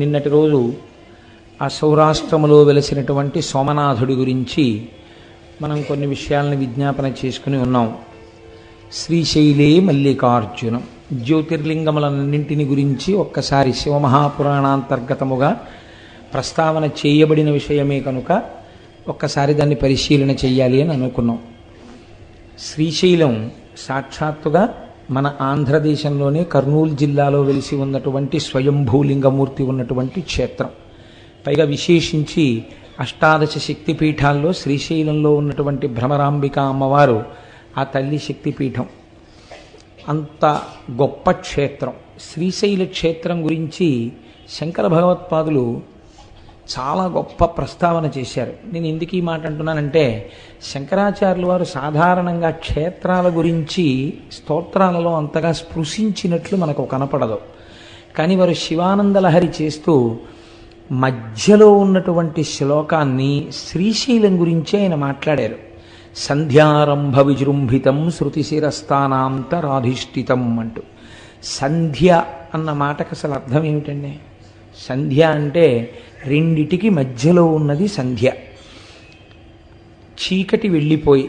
నిన్నటి రోజు ఆ సౌరాష్ట్రములో వెలసినటువంటి సోమనాథుడి గురించి మనం కొన్ని విషయాలను విజ్ఞాపన చేసుకుని ఉన్నాం. శ్రీశైలే మల్లికార్జునం జ్యోతిర్లింగములన్నింటిని గురించి ఒక్కసారి శివమహాపురాణాంతర్గతముగా ప్రస్తావన చేయబడిన విషయమే కనుక ఒక్కసారి దాన్ని పరిశీలన చెయ్యాలి అని అనుకున్నాం. శ్రీశైలం సాక్షాత్తుగా మన ఆంధ్రదేశంలోనే కర్నూలు జిల్లాలో వెలిసి ఉన్నటువంటి స్వయంభూలింగమూర్తి ఉన్నటువంటి క్షేత్రం. పైగా విశేషించి అష్టాదశ శక్తిపీఠాల్లో శ్రీశైలంలో ఉన్నటువంటి భ్రమరాంబిక అమ్మవారు ఆ తల్లి శక్తిపీఠం. అంత గొప్ప క్షేత్రం. శ్రీశైల క్షేత్రం గురించి శంకర భగవత్పాదులు చాలా గొప్ప ప్రస్తావన చేశారు. నేను ఎందుకు ఈ మాట అంటున్నానంటే, శంకరాచార్యుల వారు సాధారణంగా క్షేత్రాల గురించి స్తోత్రాలలో అంతగా స్పృశించినట్లు మనకు కనపడదు. కానీ వారు శివానందలహరి చేస్తూ మధ్యలో ఉన్నటువంటి శ్లోకాన్ని శ్రీశైలం గురించి ఆయన మాట్లాడారు. సంధ్యారంభ విజృంభితం శృతిశిరస్థానాంతరాధిష్ఠితం అంటూ. సంధ్య అన్న మాటకు అసలు అర్థం ఏమిటండి? సంధ్య అంటే రెండిటికి మధ్యలో ఉన్నది సంధ్య. చీకటి వెళ్ళిపోయి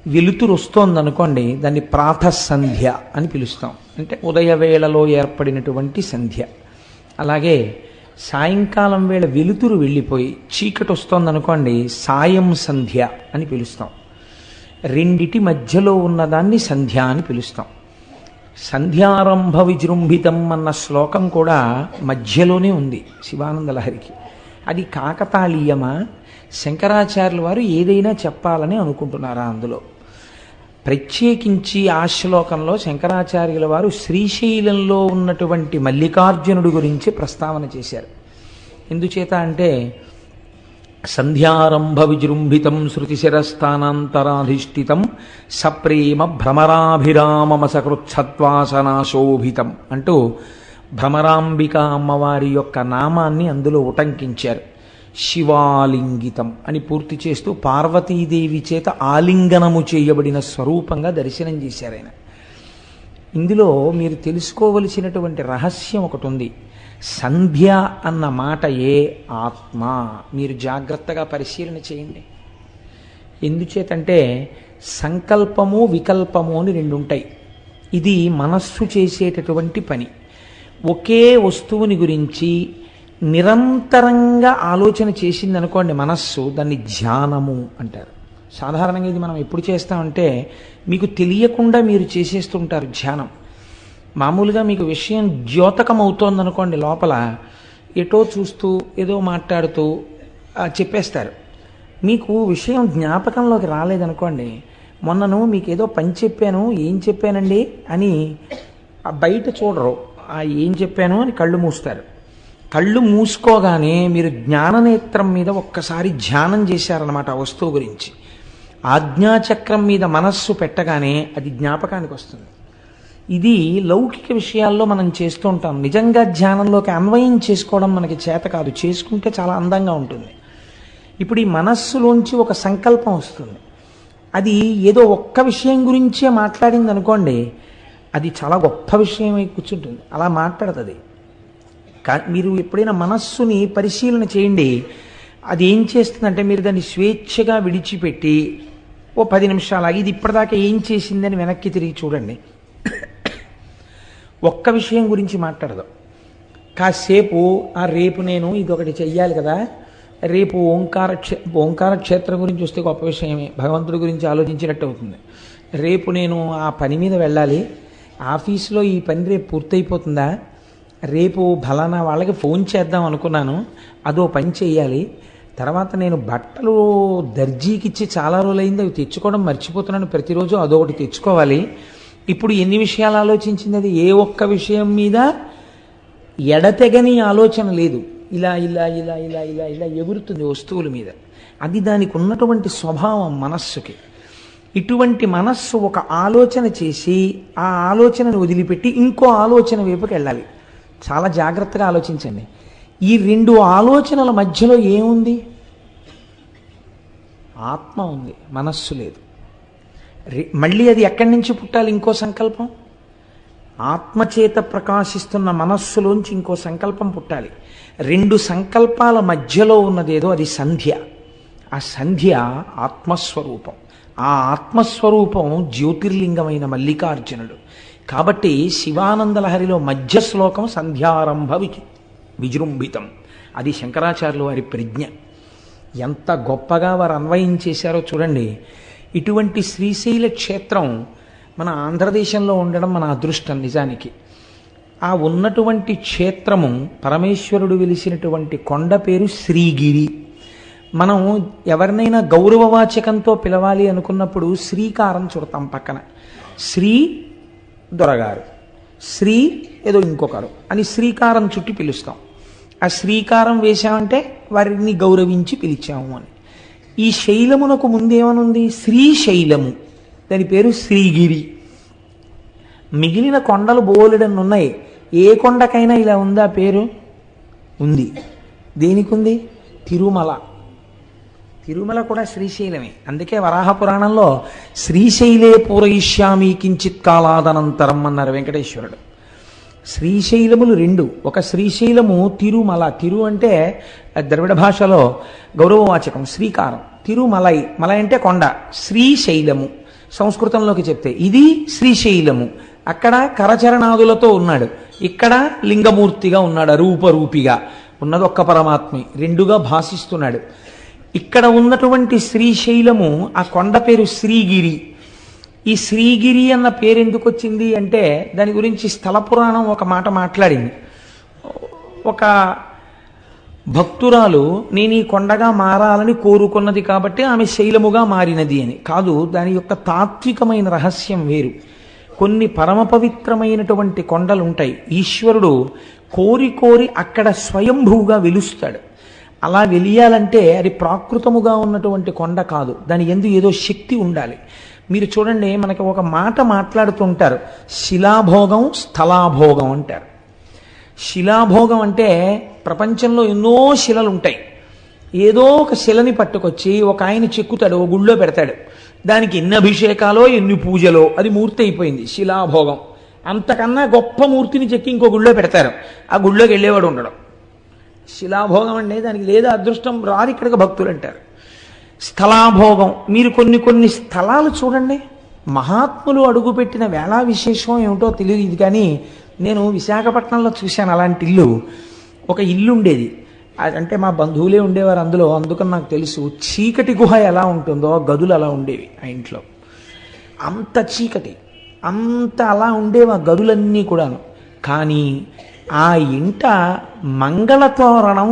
వెలుతురు వస్తోందనుకోండి, దాన్ని ప్రాతఃసంధ్య అని పిలుస్తాం. అంటే ఉదయవేళలో ఏర్పడినటువంటి సంధ్య. అలాగే సాయంకాలం వేళ వెలుతురు వెళ్ళిపోయి చీకటి వస్తోందనుకోండి, సాయం సంధ్య అని పిలుస్తాం. రెండిటి మధ్యలో ఉన్నదాన్ని సంధ్య అని పిలుస్తాం. సంధ్యారంభ విజృంభితం అన్న శ్లోకం కూడా మధ్యలోనే ఉంది శివానందలహరికి. అది కాకతాళీయమా? శంకరాచార్యుల వారు ఏదైనా చెప్పాలని అనుకుంటున్నారా అందులో? ప్రత్యేకించి ఆ శ్లోకంలో శంకరాచార్యుల వారు శ్రీశైలంలో ఉన్నటువంటి మల్లికార్జునుడి గురించి ప్రస్తావన చేశారు. ఎందుచేత అంటే, సంధ్యారంభ విజృంభితం శృతిశిరస్థానాంతరాధిష్ఠితం సప్రేమ భ్రమరాభిరామమసకృత్సత్వాసనాశోభితం అంటూ భ్రమరాంబిక అమ్మవారి యొక్క నామాన్ని అందులో ఉటంకించారు. శివాలింగితం అని పూర్తి చేస్తూ పార్వతీదేవి చేత ఆలింగనము చేయబడిన స్వరూపంగా దర్శనం చేశారు ఆయన. ఇందులో మీరు తెలుసుకోవలసినటువంటి రహస్యం ఒకటి ఉంది. సంధ్య అన్న మాటయే ఆత్మ. మీరు జాగ్రత్తగా పరిశీలన చేయండి. ఎందుచేతంటే సంకల్పము వికల్పము అని రెండు ఉంటాయి. ఇది మనస్సు చేసేటటువంటి పని. ఒకే వస్తువుని గురించి నిరంతరంగా ఆలోచన చేసిందనుకోండి మనస్సు, దాన్ని ధ్యానము అంటారు. సాధారణంగా ఇది మనం ఎప్పుడు చేస్తామంటే, మీకు తెలియకుండా మీరు చేసేస్తుంటారు ధ్యానం. మామూలుగా మీకు విషయం ద్యోతకం అవుతోందనుకోండి, లోపల ఎటో చూస్తూ ఏదో మాట్లాడుతూ చెప్పేస్తారు. మీకు విషయం జ్ఞాపకంలోకి రాలేదనుకోండి, మొన్నను మీకు ఏదో పని చెప్పాను, ఏం చెప్పానండి అని బయట చూడరు, ఏం చెప్పాను అని కళ్ళు మూస్తారు. కళ్ళు మూసుకోగానే మీరు జ్ఞాననేత్రం మీద ఒక్కసారి ధ్యానం చేశారన్నమాట ఆ వస్తువు గురించి. ఆజ్ఞాచక్రం మీద మనస్సు పెట్టగానే అది జ్ఞాపకానికి వస్తుంది. ఇది లౌకిక విషయాల్లో మనం చేస్తూ ఉంటాం. నిజంగా ధ్యానంలోకి అన్వయం చేసుకోవడం మనకి చేత కాదు. చేసుకుంటే చాలా అందంగా ఉంటుంది. ఇప్పుడు ఈ మనస్సులోంచి ఒక సంకల్పం వస్తుంది. అది ఏదో ఒక్క విషయం గురించే మాట్లాడింది అనుకోండి, అది చాలా గొప్ప విషయమై కూర్చుంటుంది. అలా మాట్లాడుతుంది. మీరు ఎప్పుడైనా మనస్సుని పరిశీలన చేయండి. అది ఏం చేస్తుందంటే, మీరు దాన్ని స్వేచ్ఛగా విడిచిపెట్టి ఓ 10 నిమిషాలు ఆగి ఇది ఇప్పటిదాకా ఏం చేసిందని వెనక్కి తిరిగి చూడండి. ఒక్క విషయం గురించి మాట్లాడదు. కాసేపు రేపు నేను ఇదొకటి చెయ్యాలి కదా, రేపు ఓంకార క్షేత్రం గురించి వస్తే గొప్ప విషయమే, భగవంతుడి గురించి ఆలోచించినట్టు అవుతుంది. రేపు నేను ఆ పని మీద వెళ్ళాలి, ఆఫీసులో ఈ పని రేపు పూర్తయిపోతుందా, రేపు ఫలానా వాళ్ళకి ఫోన్ చేద్దాం అనుకున్నాను, అదో పని చేయాలి, తర్వాత నేను బట్టలు దర్జీకి ఇచ్చి చాలా రోజులైంది అవి తెచ్చుకోవడం మర్చిపోతున్నాను, ప్రతిరోజు అదొకటి తెచ్చుకోవాలి. ఇప్పుడు ఎన్ని విషయాలు ఆలోచించింది అది? ఏ ఒక్క విషయం మీద ఎడతెగని ఆలోచన లేదు. ఇలా ఇలా ఇలా ఇలా ఇలా ఇలా ఎగురుతుంది వస్తువుల మీద. అది దానికి ఉన్నటువంటి స్వభావం మనస్సుకి. ఇటువంటి మనస్సు ఒక ఆలోచన చేసి ఆ ఆలోచనను వదిలిపెట్టి ఇంకో ఆలోచన వైపుకి వెళ్ళాలి. చాలా జాగ్రత్తగా ఆలోచించండి. ఈ రెండు ఆలోచనల మధ్యలో ఏముంది? ఆత్మ ఉంది, మనస్సు లేదు. మళ్ళీ అది ఎక్కడి నుంచి పుట్టాలి? ఇంకో సంకల్పం. ఆత్మచేత ప్రకాశిస్తున్న మనస్సులోంచి ఇంకో సంకల్పం పుట్టాలి. రెండు సంకల్పాల మధ్యలో ఉన్నదేదో అది సంధ్య. ఆ సంధ్య ఆత్మస్వరూపం. ఆ ఆత్మస్వరూపం జ్యోతిర్లింగమైన మల్లికార్జునుడు. కాబట్టి శివానందలహరిలో మధ్య శ్లోకం సంధ్యారంభ విజృంభితం. అది శంకరాచార్యుల వారి ప్రజ్ఞ. ఎంత గొప్పగా వారు అన్వయం చేశారో చూడండి. ఇటువంటి శ్రీశైల క్షేత్రం మన ఆంధ్రదేశంలో ఉండడం మన అదృష్టం నిజానికి. ఆ ఉన్నటువంటి క్షేత్రము పరమేశ్వరుడు వెలిసినటువంటి కొండ పేరు శ్రీగిరి. మనం ఎవరినైనా గౌరవవాచకంతో పిలవాలి అనుకున్నప్పుడు శ్రీకారం చుడతాం పక్కన. శ్రీ దొరగారు, శ్రీ ఏదో ఇంకొకరు అని శ్రీకారం చుట్టి పిలుస్తాం. ఆ శ్రీకారం వేశామంటే వారిని గౌరవించి పిలిచాము అని. ఈ శైలమునకు ముందేమనుంది? శ్రీశైలము. దాని పేరు శ్రీగిరి. మిగిలిన కొండలు బోలెడన్ని ఉన్నాయి. ఏ కొండకైనా ఇలా ఉందా పేరు? ఉంది. దేనికి ఉంది? తిరుమల. తిరుమల కూడా శ్రీశైలమే. అందుకే వరాహ పురాణంలో శ్రీశైలే పూరయిష్యామి కించిత్ కాలాదనంతరం అన్నారు వెంకటేశ్వరుడు. శ్రీశైలములు రెండు. ఒక శ్రీశైలము తిరుమల. తిరు అంటే ద్రవిడ భాషలో గౌరవవాచకం, శ్రీకారం. తిరుమలై, మలై అంటే కొండ. శ్రీశైలము సంస్కృతంలోకి చెప్తే ఇది శ్రీశైలము. అక్కడ కరచరణాదులతో ఉన్నాడు, ఇక్కడ లింగమూర్తిగా ఉన్నాడు, రూపరూపిగా ఉన్నది ఒక్క పరమాత్మే, రెండుగా భాషిస్తున్నాడు. ఇక్కడ ఉన్నటువంటి శ్రీశైలము ఆ కొండ పేరు శ్రీగిరి. ఈ శ్రీగిరి అన్న పేరు ఎందుకు వచ్చింది అంటే దాని గురించి స్థల పురాణం ఒక మాట మాట్లాడింది. ఒక భక్తురాలు నేను ఈ కొండగా మారాలని కోరుకున్నది కాబట్టి ఆమె శైలముగా మారినది అని కాదు. దాని యొక్క తాత్వికమైన రహస్యం వేరు. కొన్ని పరమ పవిత్రమైనటువంటి కొండలు ఉంటాయి. ఈశ్వరుడు కోరి కోరి అక్కడ స్వయంభూగా వెలుస్తాడు. అలా వెలియాలంటే అది ప్రాకృతముగా ఉన్నటువంటి కొండ కాదు, దాని యందు ఏదో శక్తి ఉండాలి. మీరు చూడండి, మనకి ఒక మాట మాట్లాడుతుంటారు, శిలాభోగం స్థలాభోగం అంటారు. శిలాభోగం అంటే ప్రపంచంలో ఎన్నో శిలలు ఉంటాయి. ఏదో ఒక శిలని పట్టుకొచ్చి ఒక ఆయన చెక్కుతాడు, ఓ గుళ్ళో పెడతాడు. దానికి ఎన్ని అభిషేకాలో ఎన్ని పూజలో అది మూర్తి అయిపోయింది, శిలాభోగం. అంతకన్నా గొప్ప మూర్తిని చెక్కి ఇంకో గుళ్ళో పెడతారు, ఆ గుళ్ళోకి వెళ్ళేవాడు ఉండడం. శిలాభోగం అంటే దానికి లేదా అదృష్టం రారు ఇక్కడికి భక్తులు అంటారు. స్థలాభోగం, మీరు కొన్ని కొన్ని స్థలాలు చూడండి, మహాత్ములు అడుగుపెట్టిన వేళా విశేషం ఏమిటో తెలియదు కానీ నేను విశాఖపట్నంలో చూశాను అలాంటి ఇల్లు. ఒక ఇల్లు ఉండేది, అంటే మా బంధువులే ఉండేవారు అందులో, అందుకని నాకు తెలుసు. చీకటి గుహ ఎలా ఉంటుందో గదులు అలా ఉండేవి ఆ ఇంట్లో. అంత చీకటి, అంత అలా ఉండేవి ఆ గదులన్నీ కూడాను. కానీ ఆ ఇంట మంగళతోరణం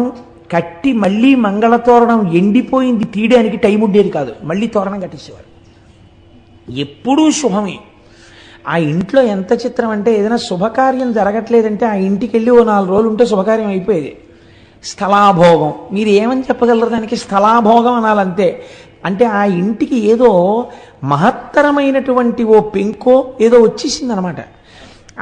కట్టి మళ్ళీ మంగళతోరణం ఎండిపోయింది తీయడానికి టైం ఉండేది కాదు, మళ్ళీ తోరణం కట్టేసేవారు. ఎప్పుడూ శుభమే. ఆ ఇంట్లో ఎంత చిత్రం అంటే ఏదైనా శుభకార్యం జరగట్లేదంటే ఆ ఇంటికి వెళ్ళి ఓ 4 రోజులు ఉంటే శుభకార్యం అయిపోయేది. స్థలాభోగం, మీరు ఏమని చెప్పగలరు దానికి? స్థలాభోగం అనాలంతే. అంటే ఆ ఇంటికి ఏదో మహత్తరమైనటువంటి ఓ పెంకో ఏదో వచ్చేసింది అనమాట.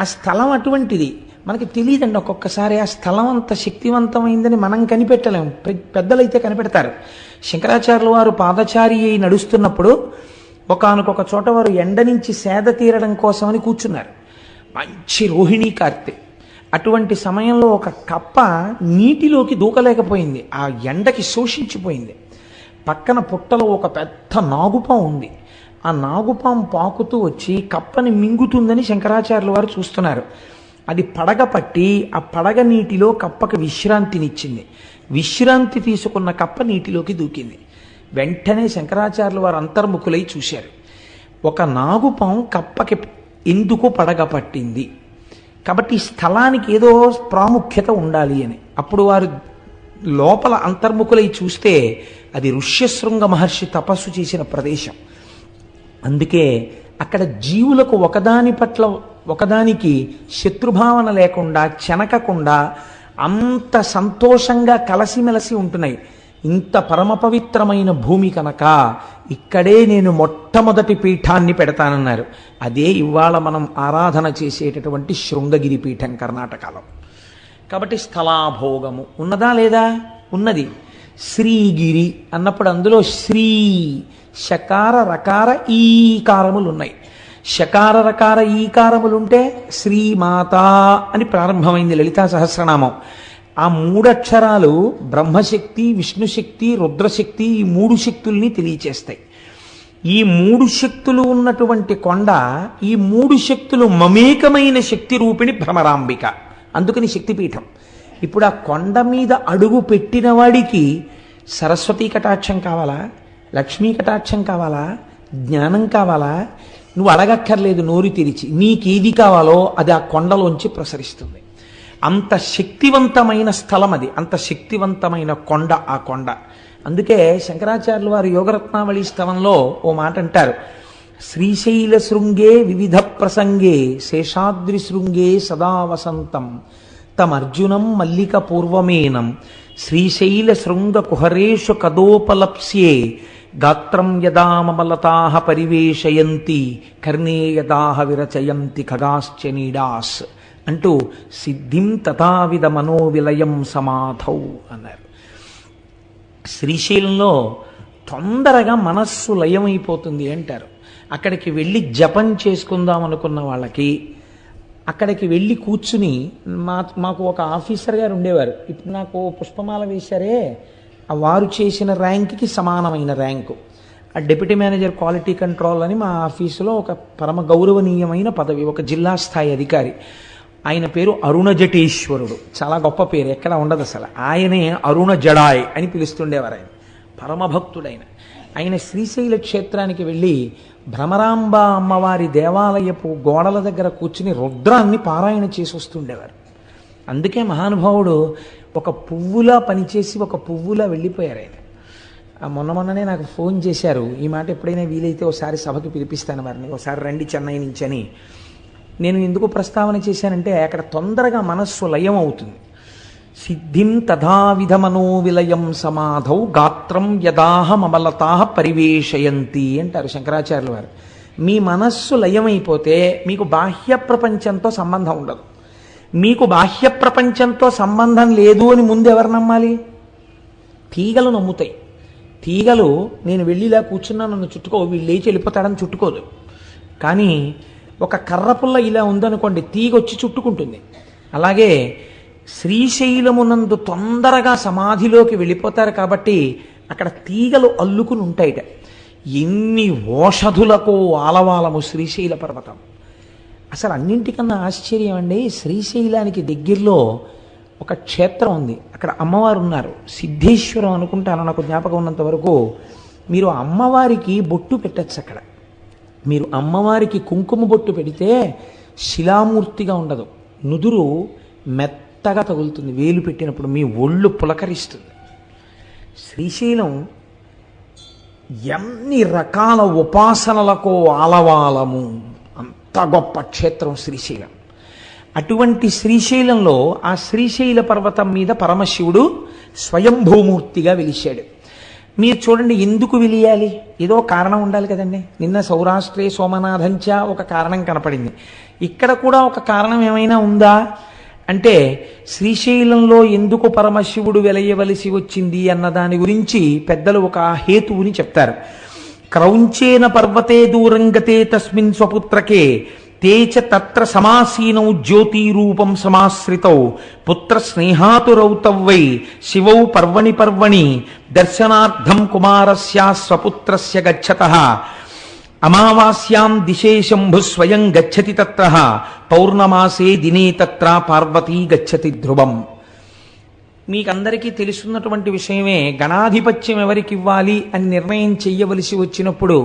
ఆ స్థలం అటువంటిది. మనకి తెలియదండి ఒక్కొక్కసారి ఆ స్థలం అంత శక్తివంతమైందని మనం కనిపెట్టలేము, పెద్దలైతే కనిపెడతారు. శంకరాచార్యుల వారు పాదచారి అయి నడుస్తున్నప్పుడు ఒకానొక చోట వారు ఎండ నుంచి సేద తీరడం కోసమని కూర్చున్నారు. మంచి రోహిణీ కార్తె. అటువంటి సమయంలో ఒక కప్ప నీటిలోకి దూకలేకపోయింది, ఆ ఎండకి శోషించిపోయింది. పక్కన పుట్టలో ఒక పెద్ద నాగుపాం ఉంది. ఆ నాగుపాం పాకుతూ వచ్చి కప్పని మింగుతుందని శంకరాచార్యుల వారు చూస్తున్నారు. అది పడగ పట్టి ఆ పడగ నీటిలో కప్పకి విశ్రాంతినిచ్చింది. విశ్రాంతి తీసుకున్న కప్ప నీటిలోకి దూకింది. వెంటనే శంకరాచార్యుల వారు అంతర్ముఖులై చూశారు. ఒక నాగుపాం కప్పకి ఎందుకు పడగ పట్టింది, కాబట్టి స్థలానికి ఏదో ప్రాముఖ్యత ఉండాలి అని. అప్పుడు వారు లోపల అంతర్ముఖులై చూస్తే అది ఋష్యశృంగ మహర్షి తపస్సు చేసిన ప్రదేశం. అందుకే అక్కడ జీవులకు ఒకదాని పట్ల ఒకదానికి శత్రుభావన లేకుండా చెనకకుండా అంత సంతోషంగా కలసిమెలసి ఉంటున్నాయి. ఇంత పరమ పవిత్రమైన భూమి కనుక ఇక్కడే నేను మొట్టమొదటి పీఠాన్ని పెడతానన్నారు. అదే ఇవాళ మనం ఆరాధన చేసేటటువంటి శృంగగిరి పీఠం కర్ణాటకలో. కాబట్టి స్థలాభోగము ఉన్నదా లేదా? ఉన్నది. శ్రీగిరి అన్నప్పుడు అందులో శ్రీ షకార రకార ఈకారములు ఉన్నాయి. షకార రకార ఈకారములుంటే శ్రీమాత అని ప్రారంభమైంది లలితా సహస్రనామం. ఆ మూడక్షరాలు బ్రహ్మశక్తి, విష్ణుశక్తి, రుద్రశక్తి, ఈ మూడు శక్తుల్ని తెలియచేస్తాయి. ఈ మూడు శక్తులు ఉన్నటువంటి కొండ, ఈ మూడు శక్తులు మమేకమైన శక్తి రూపిణి భ్రమరాంబిక, అందుకని శక్తిపీఠం. ఇప్పుడు ఆ కొండ మీద అడుగు పెట్టిన వాడికి సరస్వతీ కటాక్షం కావాలా, లక్ష్మీ కటాక్షం కావాలా, జ్ఞానం కావాలా? నువ్వు అడగక్కర్లేదు, నోరు తెరిచి నీకేది కావాలో అది ఆ కొండలోంచి ప్రసరిస్తుంది. అంత శక్తివంతమైన స్థలం అది, అంత శక్తివంతమైన కొండ ఆ కొండ. అందుకే శంకరాచార్యులు వారు యోగరత్నావళి స్తవంలో ఓ మాట అంటారు, శ్రీశైల శృంగే వివిధ ప్రసంగే శేషాద్రి శృంగే సదా వసంతం తమర్జునం మల్లిక పూర్వమేనం శ్రీశైల శృంగ కుహరేషు కదోపలప్స్యే గాత్రం యదామలతాహ పరివేశయంతి కర్ణే యదాహ విరచయంతి ఖగాశ్చ నీడాస్ అంటూ సిద్ధిం తథావిధ మనోవిలయం సమాధౌ అన్నారు. శ్రీశైలంలో తొందరగా మనస్సు లయమైపోతుంది అంటారు. అక్కడికి వెళ్ళి జపం చేసుకుందాం అనుకున్న వాళ్ళకి, అక్కడికి వెళ్ళి కూర్చుని మాకు ఒక ఆఫీసర్ గారు ఉండేవారు, ఇప్పుడు నాకు పుష్పమాల వేశారే, ఆ వారు చేసిన ర్యాంక్కి సమానమైన ర్యాంకు, ఆ డిప్యూటీ మేనేజర్ క్వాలిటీ కంట్రోల్ అని మా ఆఫీసులో ఒక పరమ గౌరవనీయమైన పదవి, ఒక జిల్లా స్థాయి అధికారి. ఆయన పేరు అరుణ జటేశ్వరుడు, చాలా గొప్ప పేరు, ఎక్కడ ఉండదు అసలు. ఆయనే అరుణ జడాయ్ అని పిలుస్తుండేవారు. ఆయన పరమభక్తుడైన ఆయన శ్రీశైల క్షేత్రానికి వెళ్ళి భ్రమరాంబ అమ్మవారి దేవాలయపు గోడల దగ్గర కూర్చుని రుద్రాన్ని పారాయణ చేసి వస్తుండేవారు. అందుకే మహానుభావుడు ఒక పువ్వులా పనిచేసి ఒక పువ్వులా వెళ్ళిపోయారు ఆయన. మొన్ననే నాకు ఫోన్ చేశారు, ఈ మాట ఎప్పుడైనా వీలైతే ఒకసారి సభకి పిలిపిస్తాను వారిని, ఒకసారి రండి చెన్నై నుంచి అని. నేను ఎందుకు ప్రస్తావన చేశానంటే అక్కడ తొందరగా మనస్సు లయం అవుతుంది. సిద్ధిం తథావిధ మనోవిలయం సమాధౌ గాత్రం యదాహమలతాహ పరివేశయంతి అంటారు శంకరాచార్యుల వారు. మీ మనస్సు లయమైపోతే మీకు బాహ్య ప్రపంచంతో సంబంధం ఉండదు. మీకు బాహ్య ప్రపంచంతో సంబంధం లేదు అని ముందు ఎవరు నమ్మాలి? తీగలు నమ్ముతాయి. తీగలు నేను వెళ్ళిలా కూర్చున్నా నన్ను చుట్టుకో, వీళ్ళు లేచి వెళ్ళిపోతాడని చుట్టుకోదు. కానీ ఒక కర్రపుల్ల ఇలా ఉందనుకోండి, తీగ వచ్చి చుట్టుకుంటుంది. అలాగే శ్రీశైలమునందు తొందరగా సమాధిలోకి వెళ్ళిపోతారు కాబట్టి అక్కడ తీగలు అల్లుకుని ఉంటాయిట. ఎన్ని ఓషధులకో ఆలవాలము శ్రీశైల పర్వతం. అసలు అన్నింటికన్నా ఆశ్చర్యం అండి, శ్రీశైలానికి దగ్గరలో ఒక క్షేత్రం ఉంది, అక్కడ అమ్మవారు ఉన్నారు, సిద్ధేశ్వరం అనుకుంటాను నాకు జ్ఞాపకం ఉన్నంత వరకు. మీరు అమ్మవారికి బొట్టు పెట్టచ్చు. అక్కడ మీరు అమ్మవారికి కుంకుమ బొట్టు పెడితే శిలామూర్తిగా ఉండదు, నుదురు మెత్తగా తగులుతుంది, వేలు పెట్టినప్పుడు మీ ఒళ్ళు పులకరిస్తుంది. శ్రీశైలం ఎన్ని రకాల ఉపాసనలకో ఆలవాలము, అంత గొప్ప క్షేత్రం శ్రీశైలం. అటువంటి శ్రీశైలంలో ఆ శ్రీశైల పర్వతం మీద పరమశివుడు స్వయంభూమూర్తిగా వెలిశాడు. మీరు చూడండి, ఎందుకు వెలియాలి? ఏదో కారణం ఉండాలి కదండి. నిన్న సౌరాష్ట్రే సోమనాథంచ ఒక కారణం కనపడింది, ఇక్కడ కూడా ఒక కారణం ఏమైనా ఉందా అంటే శ్రీశైలంలో ఎందుకు పరమశివుడు వెలయవలసి వచ్చింది అన్న దాని గురించి పెద్దలు ఒక హేతువుని చెప్తారు. క్రౌంచేన పర్వతే దూరంగతే తస్మిన్ స్వపుత్రకే తేచ తత్ర సమాసీనౌ జ్యోతిరూపం సమాశ్రితౌ పుత్ర స్నేహాతురౌ తవ్వై శివౌ పర్వణి పర్వణి దర్శనార్థం కుమారస్య స్వపుత్రస్య గచ్చతః అమావాస్యాం దిశే శంభు స్వయం గచ్చతి తత్ర పౌర్ణమాసే దినే తత్ర పార్వతీ గచ్చతి ధ్రువం. మీకందరికీ తెలుసున్నటువంటి విషయమే, గణాధిపత్యం ఎవరికి ఇవ్వాలి అని నిర్ణయం చెయ్యవలసి వచ్చినప్పుడు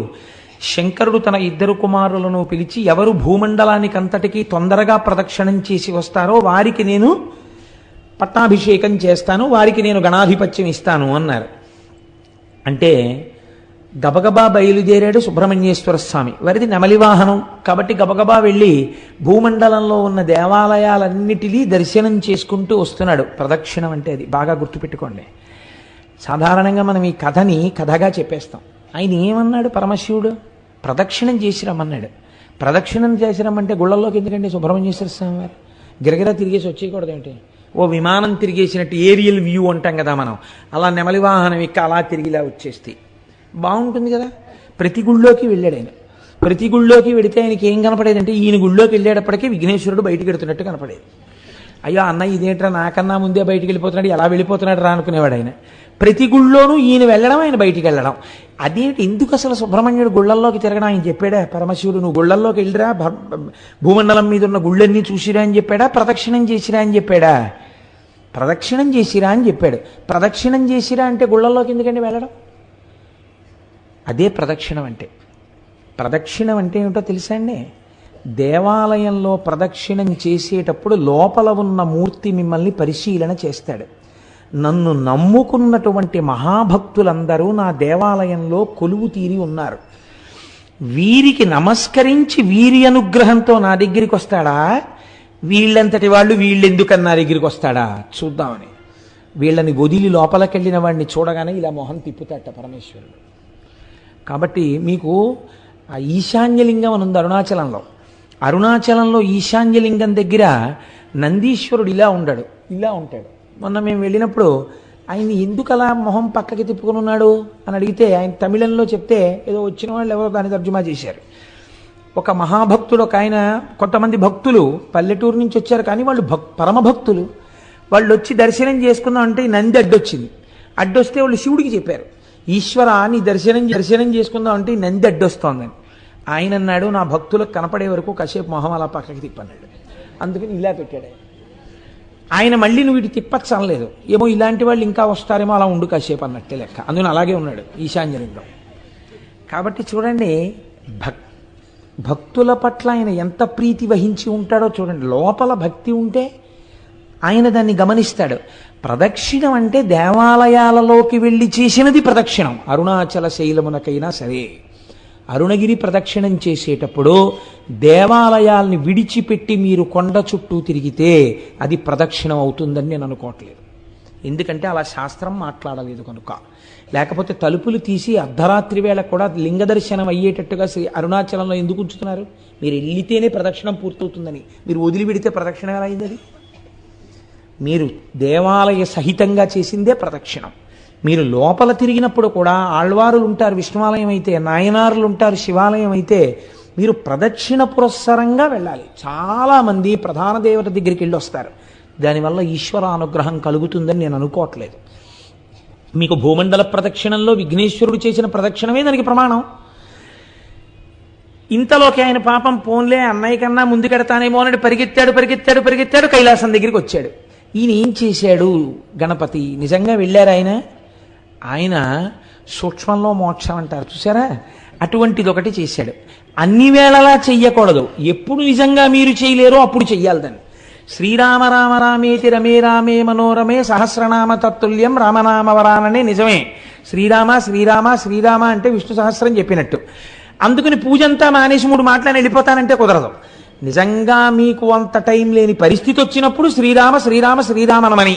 శంకరుడు తన ఇద్దరు కుమారులను పిలిచి ఎవరు భూమండలానికి అంతటికీ తొందరగా ప్రదక్షిణం చేసి వస్తారో వారికి నేను పట్టాభిషేకం చేస్తాను, వారికి నేను గణాధిపత్యం ఇస్తాను అన్నారు. అంటే గబగబా బయలుదేరాడు సుబ్రహ్మణ్యేశ్వర స్వామి. వారిది నెమలి వాహనం కాబట్టి గబగబా వెళ్ళి భూమండలంలో ఉన్న దేవాలయాలన్నిటినీ దర్శనం చేసుకుంటూ వస్తున్నాడు. ప్రదక్షిణం అంటే అది బాగా గుర్తుపెట్టుకోండి. సాధారణంగా మనం ఈ కథని కథగా చెప్పేస్తాం. ఆయన ఏమన్నాడు పరమశివుడు? ప్రదక్షిణం చేసి రమ్మన్నాడు. ప్రదక్షిణం చేసి రమ్మంటే గుళ్ళల్లోకి ఎందుకంటే సుబ్రహ్మణ్యేశ్వర స్వామి వారు గిరగిరా తిరిగేసి వచ్చేయకూడదు ఏంటి? ఓ విమానం తిరిగేసినట్టు ఏరియల్ వ్యూ అంటాం కదా మనం, అలా నెమలి వాహనం ఎక్క అలా తిరిగిలా వచ్చేస్తే బాగుంటుంది కదా. ప్రతి గుళ్ళోకి వెళ్ళాడు ఆయన. ప్రతి గుళ్ళోకి వెడితే ఆయనకి ఏం కనపడేదంటే ఈయన గుళ్ళోకి వెళ్ళేటప్పటికీ విఘ్నేశ్వరుడు బయటికి వెడుతున్నట్టు కనపడేది. అయ్యో అన్న ఇదేంట్రా నాకన్నా ముందే బయటికి వెళ్ళిపోతున్నాడు, ఎలా వెళ్ళిపోతున్నాడు రా అనుకునేవాడు ఆయన. ప్రతి గుళ్ళోనూ ఈయన వెళ్ళడం, ఆయన బయటికి వెళ్ళడం. అదేంటి, ఎందుకు అసలు సుబ్రహ్మణ్యుడు గుళ్ళల్లోకి తిరగడం ఆయన చెప్పాడా? పరమశివుడు నువ్వు గుళ్ళల్లోకి వెళ్ళిరా, భూమండలం మీద ఉన్న గుళ్ళన్నీ చూసిరా అని చెప్పాడా? ప్రదక్షిణం చేసిరా అని చెప్పాడా? ప్రదక్షిణం చేసిరా అని చెప్పాడు. ప్రదక్షిణం చేసిరా అంటే గుళ్ళల్లోకి ఎందుకండి వెళ్ళడం? అదే ప్రదక్షిణం అంటే. ప్రదక్షిణం అంటే ఏమిటో తెలుసా అండి? దేవాలయంలో ప్రదక్షిణం చేసేటప్పుడు లోపల ఉన్న మూర్తి మిమ్మల్ని పరిశీలన చేస్తాడు. నన్ను నమ్ముకున్నటువంటి మహాభక్తులందరూ నా దేవాలయంలో కొలువు తీరి ఉన్నారు, వీరికి నమస్కరించి వీరి అనుగ్రహంతో నా దగ్గరికి వస్తాడా, వీళ్ళంతటి వాళ్ళు వీళ్ళెందుకని నా దగ్గరికి వస్తాడా చూద్దామని వీళ్ళని వదిలి లోపలికెళ్ళిన వాడిని చూడగానే ఇలా మొహం తిప్పుతాట పరమేశ్వరుడు. కాబట్టి మీకు ఆ ఈశాన్యలింగం అని ఉంది అరుణాచలంలో. అరుణాచలంలో ఈశాన్యలింగం దగ్గర నందీశ్వరుడు ఇలా ఉండడు, ఇలా ఉంటాడు. మొన్న మేము వెళ్ళినప్పుడు ఆయన ఎందుకు అలా మొహం పక్కకి తిప్పుకుని ఉన్నాడు అని అడిగితే ఆయన తమిళంలో చెప్తే ఏదో వచ్చిన వాళ్ళు ఎవరో దాన్ని తర్జుమా చేశారు. ఒక మహాభక్తుడు, ఒక ఆయన, కొంతమంది భక్తులు పల్లెటూరు నుంచి వచ్చారు కానీ వాళ్ళు పరమభక్తులు. వాళ్ళు వచ్చి దర్శనం చేసుకుందాం అంటే నంది అడ్డొచ్చింది. అడ్డొస్తే వాళ్ళు శివుడికి చెప్పారు, ఈశ్వర నీ దర్శనం చేసుకుందాం అంటే నంది అడ్డొస్తోందని. ఆయన అన్నాడు, నా భక్తులకు కనపడే వరకు కాసేపు మొహం అలా పక్కకి తిప్పన్నాడు. అందుకని ఇలా పెట్టాడు ఆయన. మళ్ళీ నువ్వు ఇటు తిప్పచ్చు అనలేదు, ఏమో ఇలాంటి వాళ్ళు ఇంకా వస్తారేమో అలా ఉండు కాసేపు అన్నట్టే లెక్క. అందుకని అలాగే ఉన్నాడు ఈశాన్యలింగం. కాబట్టి చూడండి, భక్తుల పట్ల ఆయన ఎంత ప్రీతి వహించి ఉంటాడో చూడండి. లోపల భక్తి ఉంటే ఆయన దాన్ని గమనిస్తాడు. ప్రదక్షిణం అంటే దేవాలయాలలోకి వెళ్ళి చేసినది ప్రదక్షిణం. అరుణాచల శైలమునకైనా సరే, అరుణగిరి ప్రదక్షిణం చేసేటప్పుడు దేవాలయాల్ని విడిచిపెట్టి మీరు కొండ చుట్టూ తిరిగితే అది ప్రదక్షిణం అవుతుందని నేను అనుకోవట్లేదు. ఎందుకంటే అలా శాస్త్రం మాట్లాడలేదు కనుక. లేకపోతే తలుపులు తీసి అర్ధరాత్రి వేళ కూడా లింగ దర్శనం అయ్యేటట్టుగా అరుణాచలంలో ఎందుకు ఉంచుతున్నారు? మీరు వెళ్ళితేనే ప్రదక్షిణం పూర్తవుతుందని. మీరు వదిలిపెడితే ప్రదక్షిణం ఎలా అయింది? మీరు దేవాలయ సహితంగా చేసిందే ప్రదక్షిణం. మీరు లోపల తిరిగినప్పుడు కూడా ఆళ్వారులు ఉంటారు విష్ణువాలయం అయితే, నాయనారులు ఉంటారు శివాలయం అయితే, మీరు ప్రదక్షిణ పురస్సరంగా వెళ్ళాలి. చాలామంది ప్రధాన దేవత దగ్గరికి వెళ్ళి వస్తారు, దానివల్ల ఈశ్వర అనుగ్రహం కలుగుతుందని నేను అనుకోవట్లేదు. మీకు భూమండల ప్రదక్షిణంలో విఘ్నేశ్వరుడు చేసిన ప్రదక్షిణమే దానికి ప్రమాణం. ఇంతలోకి ఆయన పాపం పోన్లే అన్నయ్య కన్నా ముందుకెడతానేమో అని పరిగెత్తాడు కైలాసం దగ్గరికి వచ్చాడు. ఈయన ఏం చేశాడు? గణపతి నిజంగా వెళ్ళారు ఆయన సూక్ష్మంలో మోక్షం అంటారు చూసారా, అటువంటిది ఒకటి చేశాడు. అన్ని వేళలా చెయ్యకూడదు, ఎప్పుడు నిజంగా మీరు చేయలేరో అప్పుడు చెయ్యాలి దాన్ని. శ్రీరామ రామ రామేతి రమే రామే మనోరమే సహస్రనామ తత్తుల్యం రామనామవరాననే నిజమే. శ్రీరామ శ్రీరామ శ్రీరామ అంటే విష్ణు సహస్రం చెప్పినట్టు. అందుకని పూజంతా మానేసి 3 మాటలని వెళ్ళిపోతానంటే కుదరదు. నిజంగా మీకు అంత టైం లేని పరిస్థితి వచ్చినప్పుడు శ్రీరామ శ్రీరామ శ్రీరామనమని.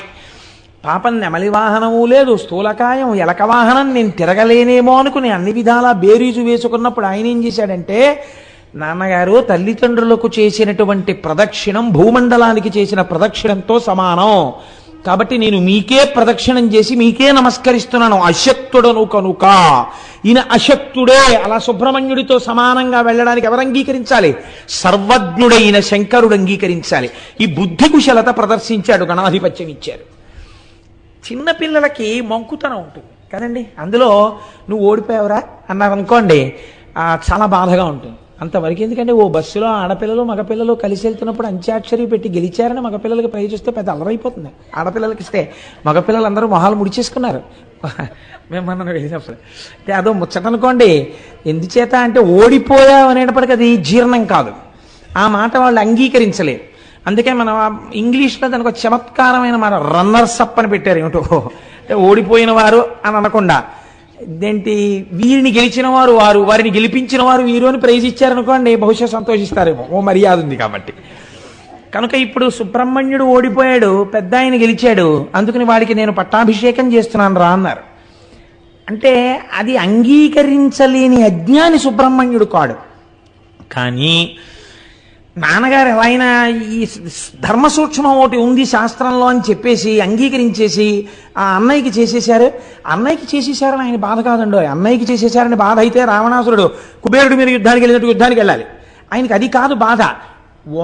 పాపం నెమలి వాహనము లేదు, స్థూలకాయం ఎలక వాహనం, నేను తిరగలేనేమో అనుకుని అన్ని విధాలా బేరీజు వేసుకున్నప్పుడు ఆయన ఏం చేశాడంటే, నాన్నగారు తల్లిదండ్రులకు చేసినటువంటి ప్రదక్షిణం భూమండలానికి చేసిన ప్రదక్షిణంతో సమానం, కాబట్టి నేను మీకే ప్రదక్షిణం చేసి మీకే నమస్కరిస్తున్నాను, అశక్తుడను కనుక. ఈయన అశక్తుడే, అలా సుబ్రహ్మణ్యుడితో సమానంగా వెళ్ళడానికి ఎవరు అంగీకరించాలి? సర్వజ్ఞుడైన శంకరుడు అంగీకరించాలి. ఈ బుద్ధి కుశలత ప్రదర్శించాడు, గణాధిపత్యం ఇచ్చారు. చిన్నపిల్లలకి మంకుతనం ఉంటుంది కదండి, అందులో నువ్వు ఓడిపోయావురా అన్నారనుకోండి చాలా బాధగా ఉంటుంది. అంతవరకు ఎందుకంటే ఓ బస్సులో ఆడపిల్లలు మగపిల్లలు కలిసి వెళ్తున్నప్పుడు అంత్యాక్షరి పెట్టి గెలిచారని మగపిల్లలకి ప్రైజ్ వస్తే పెద్ద అలరైపోతుంది. ఆడపిల్లలకి ఇస్తే మగపిల్లలు అందరూ మొహాలు ముడిచేసుకున్నారు మేము మనం వెళ్ళినప్పుడు. అంటే అదో ముచ్చట అనుకోండి. ఎందుచేత అంటే ఓడిపోయావు అనేటప్పటికీ అది జీర్ణం కాదు, ఆ మాట వాళ్ళు అంగీకరించలేరు. అందుకే మనం ఇంగ్లీష్లో దానికి ఒక చమత్కారమైన మాట రన్నర్స్ అప్ అని పెట్టారు. ఏమిటో అంటే ఓడిపోయిన వారు అని అనకుండా ఇదేంటి, వీరిని గెలిచిన వారు వారు, వారిని గెలిపించిన వారు వీరు అని ప్రైజ్ ఇచ్చారనుకోండి, బహుశా సంతోషిస్తారేమో, ఓ మర్యాద ఉంది కాబట్టి. కనుక ఇప్పుడు సుబ్రహ్మణ్యుడు ఓడిపోయాడు, పెద్ద ఆయన గెలిచాడు, అందుకని వాడికి నేను పట్టాభిషేకం చేస్తున్నాను రా అన్నారు. అంటే అది అంగీకరించలేని అజ్ఞాని సుబ్రహ్మణ్యుడు కాడు. కానీ నాన్నగారు ఎలా అయినా ఈ ధర్మ సూక్ష్మం ఒకటి ఉంది శాస్త్రంలో అని చెప్పేసి అంగీకరించేసి ఆ అన్నయ్యకి చేసేశారు. అన్నయ్యకి చేసేశారని ఆయన బాధ కాదండో, అన్నయ్యకి చేసేశారని బాధ అయితే రావణాసురుడు కుబేరుడి మీద యుద్ధానికి వెళ్ళినట్టు యుద్ధానికి వెళ్ళాలి. ఆయనకి అది కాదు బాధ.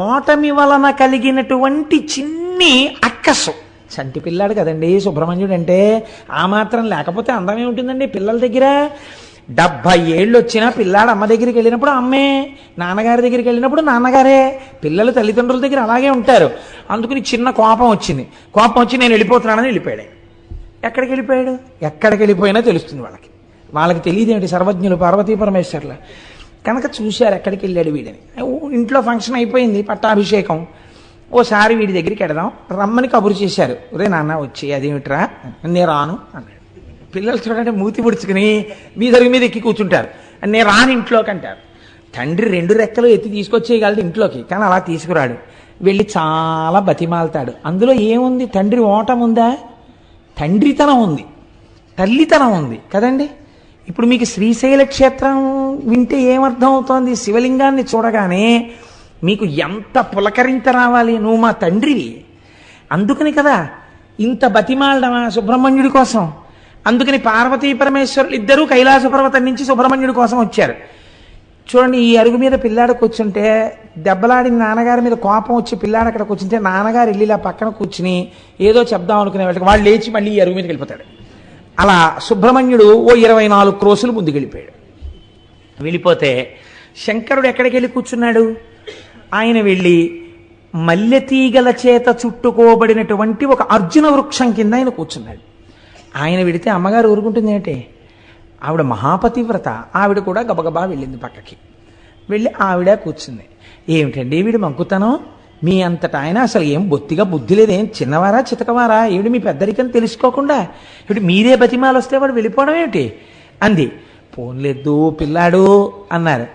ఓటమి వలన కలిగినటువంటి చిన్ని అక్కసు. చంటి పిల్లాడు కదండి సుబ్రహ్మణ్యుడు అంటే. ఆ మాత్రం లేకపోతే అందమే ఉంటుందండి పిల్లల దగ్గర. 70 ఏళ్ళు వచ్చినా పిల్లాడు అమ్మ దగ్గరికి వెళ్ళినప్పుడు అమ్మే, నాన్నగారి దగ్గరికి వెళ్ళినప్పుడు నాన్నగారే. పిల్లలు తల్లిదండ్రుల దగ్గర అలాగే ఉంటారు. అందుకని చిన్న కోపం వచ్చింది. కోపం వచ్చి నేను వెళ్ళిపోతున్నానని వెళ్ళిపోయాడు. ఎక్కడికి వెళ్ళిపోయాడు? ఎక్కడికి వెళ్ళిపోయినా తెలుస్తుంది వాళ్ళకి. వాళ్ళకి తెలియదేమిటి సర్వజ్ఞులు పార్వతీ పరమేశ్వర్ల కనుక చూశారు ఎక్కడికి వెళ్ళాడు వీడని. ఇంట్లో ఫంక్షన్ అయిపోయింది, పట్టాభిషేకం. ఓసారి వీడి దగ్గరికి వెడదాం రమ్మని కబురు చేశారు. రే నాన్న వచ్చి అదేమిట్రా, నేను రాను అన్నాడు. పిల్లలు చూడండి మూతి పుడుచుకుని మీద ఎక్కి కూర్చుంటారు. నేను రాను ఇంట్లోకి అంటారు. తండ్రి 2 రెక్కలు ఎత్తి తీసుకొచ్చేయగలడు ఇంట్లోకి, కానీ అలా తీసుకురాడు. వెళ్ళి చాలా బతిమాలతాడు. అందులో ఏముంది? తండ్రి ఓటం ఉందా? తండ్రితనం ఉంది, తల్లితనం ఉంది కదండి. ఇప్పుడు మీకు శ్రీశైల క్షేత్రం వింటే ఏమర్థం అవుతోంది? శివలింగాన్ని చూడగానే మీకు ఎంత పులకరింత రావాలి, నువ్వు మా తండ్రివి. అందుకని కదా ఇంత బతిమాలడమా సుబ్రహ్మణ్యుడి కోసం. అందుకని పార్వతీ పరమేశ్వరులు ఇద్దరూ కైలాస పర్వతం నుంచి సుబ్రహ్మణ్యుడి కోసం వచ్చారు. చూడండి, ఈ అరుగు మీద పిల్లాడు కూర్చుంటే దెబ్బలాడిన నాన్నగారి మీద కోపం వచ్చి పిల్లాడు అక్కడ కూర్చుంటే నాన్నగారు వెళ్ళి ఇలా పక్కన కూర్చుని ఏదో చెప్దాం అనుకునే వాళ్ళకి వాళ్ళు లేచి మళ్ళీ ఈ అరుగు మీదకి వెళ్ళిపోతాడు. అలా సుబ్రహ్మణ్యుడు ఓ 24 క్రోసులు ముందుకు వెళ్ళిపోయాడు. వెళ్ళిపోతే శంకరుడు ఎక్కడికి వెళ్ళి కూర్చున్నాడు? ఆయన వెళ్ళి మల్లెతీగల చేత చుట్టుకోబడినటువంటి ఒక అర్జున వృక్షం కింద ఆయన కూర్చున్నాడు. ఆయన వెడితే అమ్మగారు ఊరుకుంటుంది ఏంటి? ఆవిడ మహాపతివ్రత. ఆవిడ కూడా గబగబా వెళ్ళింది పక్కకి. వెళ్ళి ఆవిడ కూర్చుంది. ఏమిటండి వీడు మంకుతనం? మీ అంతటా ఆయన అసలు ఏం బొత్తిగా బుద్ధి లేదు, ఏం చిన్నవారా చితకవారా? ఏమిటి మీ పెద్దరికని తెలుసుకోకుండా ఏమిటి మీరే బతిమాలు వస్తే వాడు వెళ్ళిపోవడం ఏమిటి అంది. పోన్లేదు పిల్లాడు అన్నారు.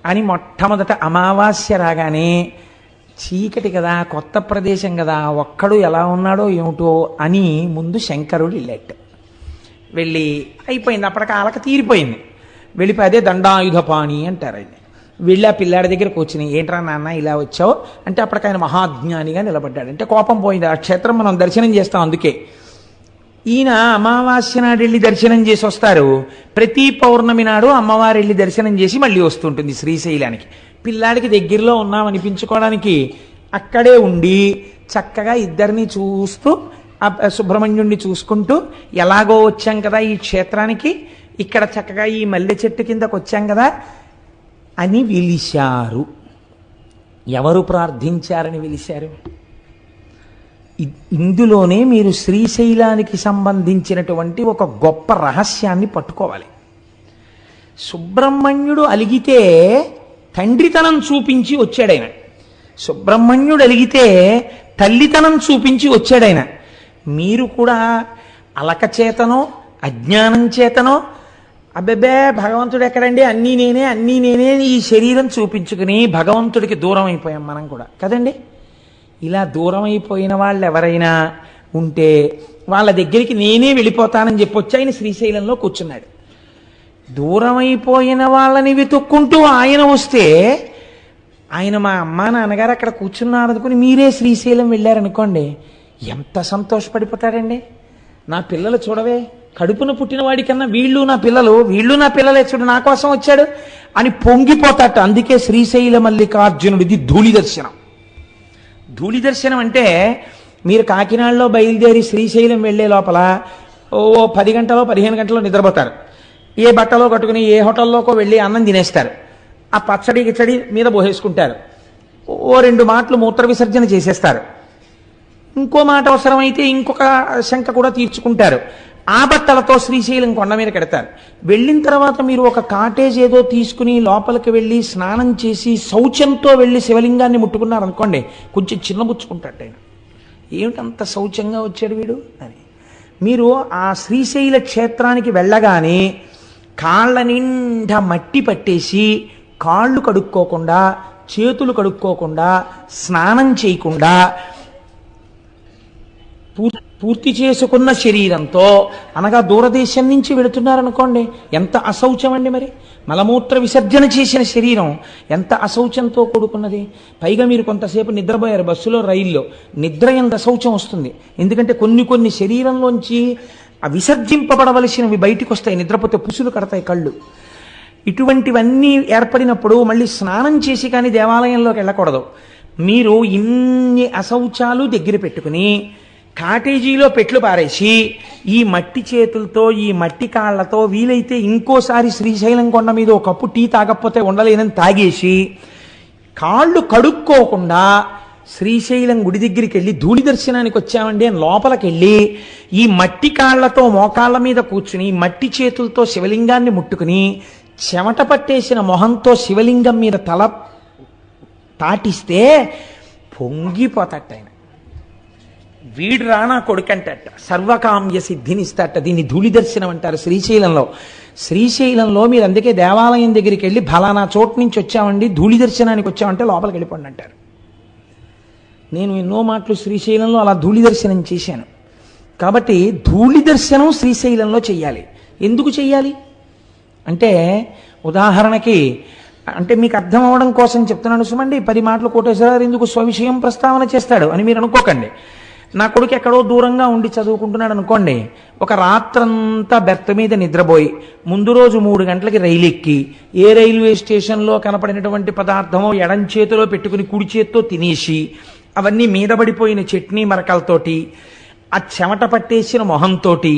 అని మొట్టమొదట అమావాస్య రాగానే చీకటి కదా, కొత్త ప్రదేశం కదా, ఒక్కడు ఎలా ఉన్నాడో ఏమిటో అని ముందు శంకరుడు వెళ్ళాడు. వెళ్ళి అయిపోయింది, అప్పటికి ఆలక తీరిపోయింది. వెళ్ళిపోయి అదే దండాయుధపాణి అంటారు ఆయన. వెళ్ళి ఆ పిల్లాడి దగ్గర కూర్చుని ఏంట్రా నాన్న ఇలా వచ్చావు అంటే అప్పటికి ఆయన మహాజ్ఞానిగా నిలబడ్డాడు. అంటే కోపం పోయింది. ఆ క్షేత్రం మనం దర్శనం చేస్తాం. అందుకే ఈయన అమావాస్య నాడు వెళ్ళి దర్శనం చేసి వస్తారు. ప్రతి పౌర్ణమి నాడు అమ్మవారు వెళ్ళి దర్శనం చేసి మళ్ళీ వస్తుంటుంది శ్రీశైలానికి. పిల్లాడికి దగ్గరలో ఉన్నామనిపించుకోవడానికి అక్కడే ఉండి చక్కగా ఇద్దరిని చూస్తూ సుబ్రహ్మణ్యుణ్ణి చూసుకుంటూ ఎలాగో వచ్చాం కదా ఈ క్షేత్రానికి, ఇక్కడ చక్కగా ఈ మల్లె చెట్టు కిందకు వచ్చాం కదా అని పిలిచారు. ఎవరు ప్రార్థించారని పిలిచారు? ఇందులోనే మీరు శ్రీశైలానికి సంబంధించినటువంటి ఒక గొప్ప రహస్యాన్ని పట్టుకోవాలి. సుబ్రహ్మణ్యుడు అలిగితే తండ్రితనం చూపించి వచ్చాడైన. సుబ్రహ్మణ్యుడు అలిగితే తల్లితనం చూపించి వచ్చాడైన. మీరు కూడా అలక చేతనో అజ్ఞానం చేతనో అబ్బెబ్బే భగవంతుడు ఎక్కడండి, అన్నీ నేనే ఈ శరీరం చూపించుకుని భగవంతుడికి దూరం అయిపోయాం మనం కూడా కదండి. ఇలా దూరం అయిపోయిన వాళ్ళు ఎవరైనా ఉంటే వాళ్ళ దగ్గరికి నేనే వెళ్ళిపోతానని చెప్పొచ్చి ఆయన శ్రీశైలంలో కూర్చున్నాడు. దూరం అయిపోయిన వాళ్ళని వెతుక్కుంటూ ఆయన వస్తే ఆయన మా అమ్మా నాన్నగారు అక్కడ కూర్చున్నారు అనుకుని మీరే శ్రీశైలం వెళ్ళారనుకోండి, ఎంత సంతోషపడిపోతాడండి. నా పిల్లలు చూడవే, కడుపున పుట్టిన వాడికన్నా వీళ్ళు నా పిల్లలే చూడు నా కోసం వచ్చాడు అని పొంగిపోతాట. అందుకే శ్రీశైల మల్లికార్జునుడిది ధూళి దర్శనం. ధూళి దర్శనం అంటే మీరు కాకినాడలో బయలుదేరి శ్రీశైలం వెళ్లే లోపల ఓ 10 గంటలో 15 గంటలో నిద్రపోతారు. ఏ బట్టలో కట్టుకుని ఏ హోటల్లోకో వెళ్ళి అన్నం తినేస్తారు. ఆ పచ్చడి గిచ్చడి మీద పోసేసుకుంటారు. ఓ 2 మాటలు మూత్ర విసర్జన చేసేస్తారు. ఇంకో మాట అవసరమైతే ఇంకొక శంక కూడా తీర్చుకుంటారు. ఆ బట్టలతో శ్రీశైలం కొండ మీద కడతారు. వెళ్ళిన తర్వాత మీరు ఒక కాటేజ్ ఏదో తీసుకుని లోపలికి వెళ్ళి స్నానం చేసి శౌచంతో వెళ్ళి శివలింగాన్ని ముట్టుకున్నారు అనుకోండి, కొంచెం చిన్నబుచ్చుకుంటాడు ఆయన. ఏమిటంత శౌచంగా వచ్చాడు వీడు అని. మీరు ఆ శ్రీశైల క్షేత్రానికి వెళ్ళగానే కాళ్ళ నిండా మట్టి పట్టేసి కాళ్ళు కడుక్కోకుండా చేతులు కడుక్కోకుండా స్నానం చేయకుండా పూర్తి చేసుకున్న శరీరంతో, అనగా దూరదేశం నుంచి వెళుతున్నారనుకోండి, ఎంత అశౌచం అండి మరి. మలమూత్ర విసర్జన చేసిన శరీరం ఎంత అశౌచంతో కూడుకున్నది. పైగా మీరు కొంతసేపు నిద్రపోయారు బస్సులో, రైల్లో, నిద్ర ఎంత అశౌచం వస్తుంది. ఎందుకంటే కొన్ని శరీరంలోంచి విసర్జింపబడవలసినవి బయటికి వస్తాయి, నిద్రపోతే పుసులు కడతాయి కళ్ళు. ఇటువంటివన్నీ ఏర్పడినప్పుడు మళ్ళీ స్నానం చేసి కానీ దేవాలయంలోకి వెళ్ళకూడదు. మీరు ఇన్ని అశౌచాలు దగ్గర పెట్టుకుని కాటేజీలో పెట్లు పారేసి ఈ మట్టి చేతులతో, ఈ మట్టి కాళ్లతో వీలైతే ఇంకోసారి శ్రీశైలం కొండ మీద ఒక కప్పు టీ తాగకపోతే ఉండలేనని తాగేసి కాళ్ళు కడుక్కోకుండా శ్రీశైలం గుడి దగ్గరికి వెళ్ళి ధూళి దర్శనానికి వచ్చామండి అని లోపలికి వెళ్ళి ఈ మట్టి కాళ్లతో మోకాళ్ళ మీద కూర్చుని మట్టి చేతులతో శివలింగాన్ని ముట్టుకుని చెమట పట్టేసిన మొహంతో శివలింగం మీద తల తాటిస్తే పొంగిపోతట ఆయన. వీడు రానా కొడుకంటట, సర్వకామ్య సిద్ధినిస్తట. దీన్ని ధూళి దర్శనం అంటారు శ్రీశైలంలో మీరు అందుకే దేవాలయం దగ్గరికి వెళ్ళి ఫలానా చోటు నుంచి వచ్చామండి, ధూళి దర్శనానికి వచ్చామంటే లోపలికి వెళ్ళిపోండి అంటారు. నేను ఎన్నో మాటలు శ్రీశైలంలో అలా ధూళి దర్శనం చేశాను. కాబట్టి ధూళి దర్శనం శ్రీశైలంలో చెయ్యాలి. ఎందుకు చెయ్యాలి అంటే, ఉదాహరణకి అంటే మీకు అర్థం అవడం కోసం చెప్తున్నాను సుమండి. 10 మాటలు కోటేశ్వరరావు ఎందుకు స్వవిషయం ప్రస్తావన చేస్తాడు అని మీరు అనుకోకండి. నా కొడుకు ఎక్కడో దూరంగా ఉండి చదువుకుంటున్నాడు అనుకోండి, ఒక రాత్రంతా బెర్త్ మీద నిద్రపోయి ముందు రోజు 3 గంటలకి రైలు ఎక్కి ఏ రైల్వే స్టేషన్లో కనపడినటువంటి పదార్థమో ఎడం చేతిలో పెట్టుకుని కుడి చేత్తో తినేసి అవన్నీ మీద పడిపోయిన చట్నీ మరకలతోటి ఆ చెమట పట్టేసిన మొహంతోటి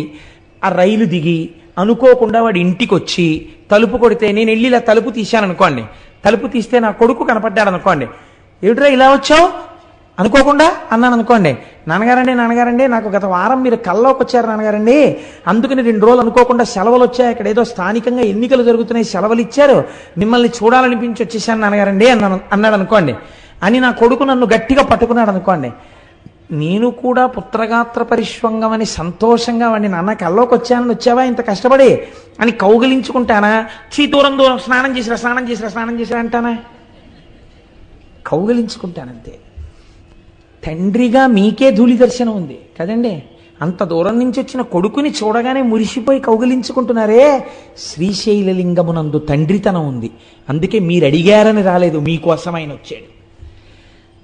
ఆ రైలు దిగి అనుకోకుండా వాడి ఇంటికి వచ్చి తలుపు కొడితే నేను వెళ్ళి ఇలా తలుపు తీశాను అనుకోండి, తలుపు తీస్తే నా కొడుకు కనపడ్డాడు అనుకోండి, ఏమిట్రా ఇలా వచ్చావు అనుకోకుండా అన్నాను అనుకోండి, నాన్నగారండి నాకు గత వారం మీరు కల్లోకి వచ్చారు నాన్నగారండి, అందుకని 2 రోజులు అనుకోకుండా సెలవులు వచ్చాయి, ఇక్కడ ఏదో స్థానికంగా ఎన్నికలు జరుగుతున్నాయి సెలవులు ఇచ్చారు, మిమ్మల్ని చూడాలనిపించి వచ్చేసాను నాన్నగారండి అన్నాడు అనుకోండి అని నా కొడుకు నన్ను గట్టిగా పట్టుకున్నాడు అనుకోండి, నేను కూడా పుత్రగాత్ర పరిష్వంగం అని సంతోషంగా వాడిని నాన్న కల్లోకి వచ్చావా ఇంత కష్టపడి అని కౌగిలించుకుంటానా, దూరం స్నానం చేసిరా అంటానా? కౌగిలించుకుంటానంతే. తండ్రిగా మీకే ధూళి దర్శనం ఉంది కదండి. అంత దూరం నుంచి వచ్చిన కొడుకుని చూడగానే మురిసిపోయి కౌగిలించుకుంటున్నారే, శ్రీశైలలింగమునందు తండ్రితనం ఉంది. అందుకే మీరు అడిగారని రాలేదు, మీకోసమైన వచ్చాడు.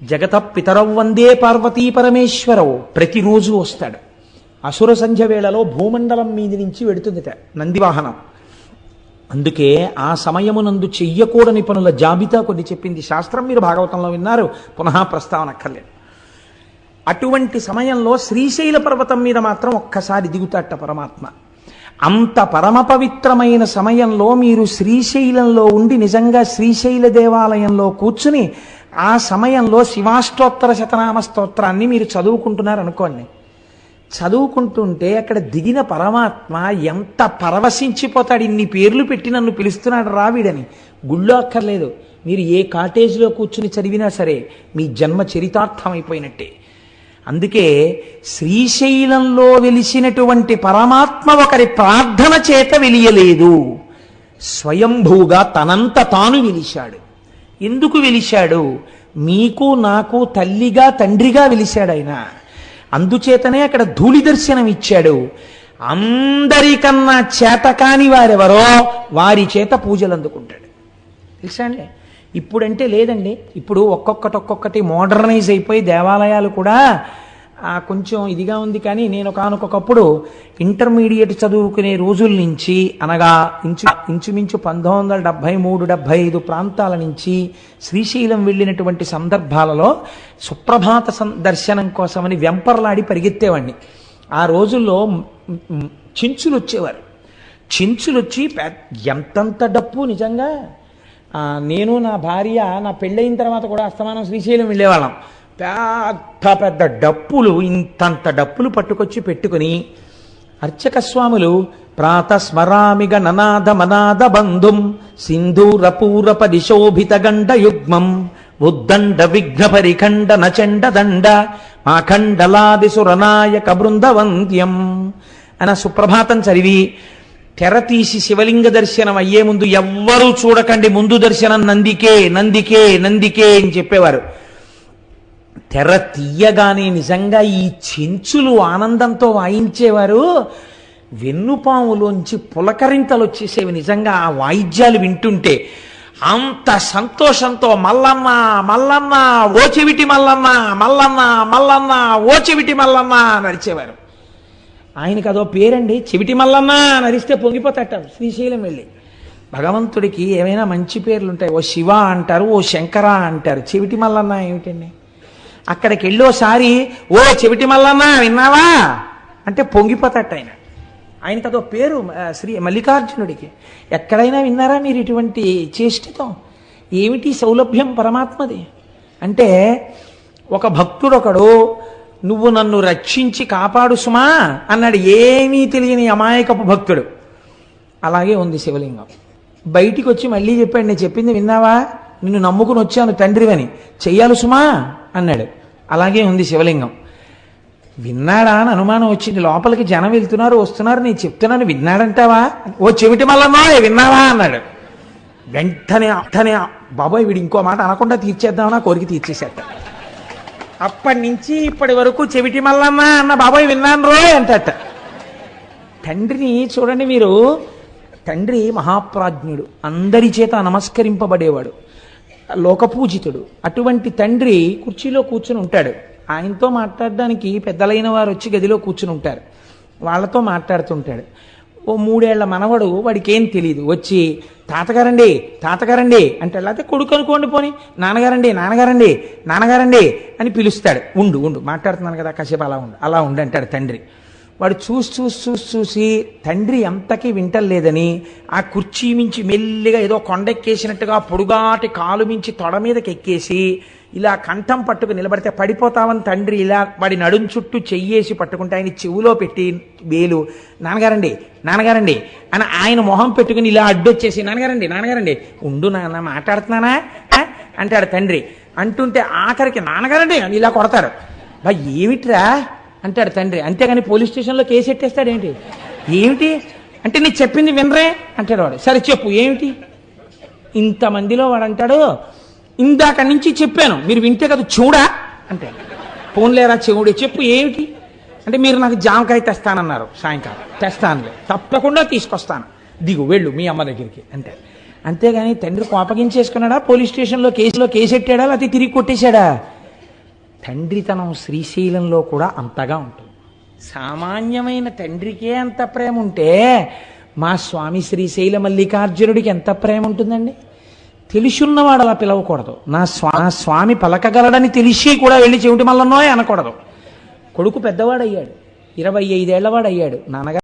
జగత పితరవ్ వందే పార్వతీ పరమేశ్వరవు ప్రతిరోజు వస్తాడు. అసుర సంధ్య వేళలో భూమండలం మీది నుంచి వెడుతుందిట నందివాహనం. అందుకే ఆ సమయమునందు చెయ్యకూడని పనుల జాబితా కొన్ని చెప్పింది శాస్త్రం. మీరు భాగవతంలో విన్నారు, పునః ప్రస్తావన అక్కర్లేదు. అటువంటి సమయంలో శ్రీశైల పర్వతం మీద మాత్రం ఒక్కసారి దిగుతాట పరమాత్మ. అంత పరమ పవిత్రమైన సమయంలో మీరు శ్రీశైలంలో ఉండి నిజంగా శ్రీశైల దేవాలయంలో కూర్చుని ఆ సమయంలో శివాష్టోత్తర శతనామ స్తోత్రాన్ని మీరు చదువుకుంటున్నారు అనుకోండి. చదువుకుంటుంటే అక్కడ దిగిన పరమాత్మ ఎంత పరవశించిపోతాడు. ఇన్ని పేర్లు పెట్టి నన్ను పిలుస్తున్నాడు రావిడని. గుళ్ళో అక్కర్లేదు, మీరు ఏ కాటేజ్లో కూర్చుని చదివినా సరే మీ జన్మ చరితార్థమైపోయినట్టే. అందుకే శ్రీశైలంలో వెలిసినటువంటి పరమాత్మ ఒకరి ప్రార్థన చేత వెలియలేదు, స్వయంభూగా తనంత తాను వెలిశాడు. ఎందుకు వెలిశాడు? మీకు నాకు తల్లిగా తండ్రిగా వెలిశాడు ఆయన. అందుచేతనే అక్కడ ధూళి దర్శనం ఇచ్చాడు. అందరికన్నా చేతకాని వారెవరో వారి చేత పూజలు అందుకుంటాడు. తెలుసా అండి? ఇప్పుడంటే లేదండి, ఇప్పుడు ఒక్కొక్కటి మోడర్నైజ్ అయిపోయి దేవాలయాలు కూడా కొంచెం ఇదిగా ఉంది. కానీ నేను ఒకనొకప్పుడు ఇంటర్మీడియట్ చదువుకునే రోజుల నుంచి, అనగా ఇంచుమించు 1973-75 ప్రాంతాల నుంచి శ్రీశైలం వెళ్ళినటువంటి సందర్భాలలో సుప్రభాత దర్శనం కోసమని వెంపర్లాడి పరిగెత్తేవాడిని. ఆ రోజుల్లో చించులు వచ్చేవారు. చించులు వచ్చి ఎంతంత డప్పు నిజంగా. నేను నా భార్య నా పెళ్ళయిన తర్వాత కూడా అస్తమానం శ్రీశైలం వెళ్ళేవాళ్ళం. పెద్ద డప్పులు, ఇంతంత డప్పులు పట్టుకొచ్చి పెట్టుకుని అర్చక స్వాములు ప్రాతస్మరామిగ ననాద మనాద బంధుం సింధూరపూరప దిశోభిత గండ యుగ్మం ఉద్దండ విఘ్న పరిఖండ నచండ దండ మాఖండలాదిసురనాయక బృందవంత్యం అన్న సుప్రభాతం చదివి తెర తీసి శివలింగ దర్శనం అయ్యే ముందు ఎవ్వరూ చూడకండి, ముందు దర్శనం నందికే నందికే నందికే అని చెప్పేవారు. తెర తీయగానే నిజంగా ఈ చెంచులు ఆనందంతో వాయించేవారు. వెన్నుపాములోంచి పులకరింతలు వచ్చేసేవి నిజంగా ఆ వాయిద్యాలు వింటుంటే. అంత సంతోషంతో మల్లన్న మల్లన్న ఓ చెవిటి మల్లన్న మల్లన్న మల్లన్న ఓ చెవిటి మల్లన్న నడిచేవారు. ఆయనకి అదో పేరండి, చెవిటి మల్లన్న నరిస్తే పొంగిపోతాట శ్రీశైలం వెళ్ళి. భగవంతుడికి ఏమైనా మంచి పేర్లు ఉంటాయి. ఓ శివ అంటారు, ఓ శంకర అంటారు. చెవిటి మల్లన్న ఏమిటండి? అక్కడికి వెళ్ళోసారి ఓ చెవిటి మల్లన్న విన్నావా అంటే పొంగిపోతాట ఆయన. ఆయనకి అదో పేరు శ్రీ మల్లికార్జునుడికి. ఎక్కడైనా విన్నారా మీరు ఇటువంటి చేష్టితం? ఏమిటి సౌలభ్యం పరమాత్మది అంటే, ఒక భక్తుడు ఒకడు నువ్వు నన్ను రక్షించి కాపాడు సుమా అన్నాడు. ఏమీ తెలియని అమాయకపు భక్తుడు. అలాగే ఉంది శివలింగం. బయటికి వచ్చి మళ్ళీ చెప్పాడు, నేను చెప్పింది విన్నావా, నిన్ను నమ్ముకుని వచ్చాను తండ్రివని, చెయ్యాలి సుమా అన్నాడు. అలాగే ఉంది శివలింగం. విన్నాడా అని అనుమానం వచ్చింది. లోపలికి జనం వెళ్తున్నారు వస్తున్నారు, నేను చెప్తున్నాను విన్నాడంటావా, ఓ చెవిటి మల్లన్నో విన్నావా అన్నాడు. వెంటనే బాబాయ్ వీడు ఇంకో మాట అనకుండా తీర్చేద్దామన్నా కోరిక తీర్చేసేట. అప్పటి నుంచి ఇప్పటి వరకు చెవిటి మల్లన్న అన్న బాబాయ్ విన్నాను రో అంటట. తండ్రిని చూడండి మీరు, తండ్రి మహాప్రాజ్ఞుడు, అందరి చేత నమస్కరింపబడేవాడు, లోకపూజితుడు. అటువంటి తండ్రి కుర్చీలో కూర్చుని ఉంటాడు. ఆయనతో మాట్లాడడానికి పెద్దలైన వారు వచ్చి గదిలో కూర్చుని ఉంటారు. వాళ్ళతో మాట్లాడుతుంటాడు. ఓ 3 ఏళ్ల మనవడు, వాడికి ఏం తెలియదు, వచ్చి తాతగారండి తాతగారండి అంటే, లేకపోతే కొడుకు అనుకోండి పోని, నాన్నగారండి నాన్నగారండి నాన్నగారండి అని పిలుస్తాడు. ఉండు ఉండు మాట్లాడుతున్నాను కదా కాసేపు అలా ఉండు అంటాడు తండ్రి. వాడు చూసి తండ్రి అంతకీ వింటలేదని ఆ కుర్చీ మించి మెల్లిగా ఏదో కొండెక్కేసినట్టుగా పొడుగాటి కాలు మించి తొడ మీదకి ఎక్కేసి ఇలా కంఠం పట్టుకు నిలబడితే పడిపోతామని తండ్రి ఇలా వాడి నడుం చుట్టూ చెయ్యేసి పట్టుకుంటే ఆయన చెవులో పెట్టి వేలు నాన్నగారండి నాన్నగారండి అని ఆయన మొహం పెట్టుకుని ఇలా అడ్డొచ్చేసి నాన్నగారండి నాన్నగారండి ఉండు నాన్న మాట్లాడుతున్నానా అంటాడు తండ్రి. అంటుంటే ఆఖరికి నాన్నగారండి అని ఇలా కొడతారు. బా ఏమిట్రా అంటాడు తండ్రి. అంతేగాని పోలీస్ స్టేషన్లో కేసు ఎట్టేస్తాడు ఏంటి? ఏమిటి అంటే, నీకు చెప్పింది వినరే అంటాడు వాడు. సరే చెప్పు ఏమిటి? ఇంతమందిలో వాడు అంటాడు, ఇందాక నుంచి చెప్పాను మీరు వింటే కదా చూడా అంటే, పోన్లేరా చెవుడే చెప్పు ఏమిటి అంటే, మీరు నాకు జామకాయ తెస్తానన్నారు సాయంకాలం, తెస్తానులే తప్పకుండా తీసుకొస్తాను, దిగు వెళ్ళు మీ అమ్మ దగ్గరికి అంటే. అంతేగాని తండ్రి కోపగించేసుకున్నాడా, పోలీస్ స్టేషన్లో కేసు ఎట్టాడా, లేకపోతే తిరిగి కొట్టేశాడా? తండ్రితనం శ్రీశైలంలో కూడా అంతగా ఉంటుంది. సామాన్యమైన తండ్రికే అంత ప్రేమ ఉంటే మా స్వామి శ్రీశైల మల్లికార్జునుడికి ఎంత ప్రేమ ఉంటుందండి? తెలుసున్నవాడు అలా పిలవకూడదు. నా స్వామి పలకగలడని తెలిసి కూడా వెళ్ళి చెవిటి మల్లన్నోయ్ అనకూడదు. కొడుకు పెద్దవాడయ్యాడు, 25 ఏళ్లవాడయ్యాడు. నాన్నగారు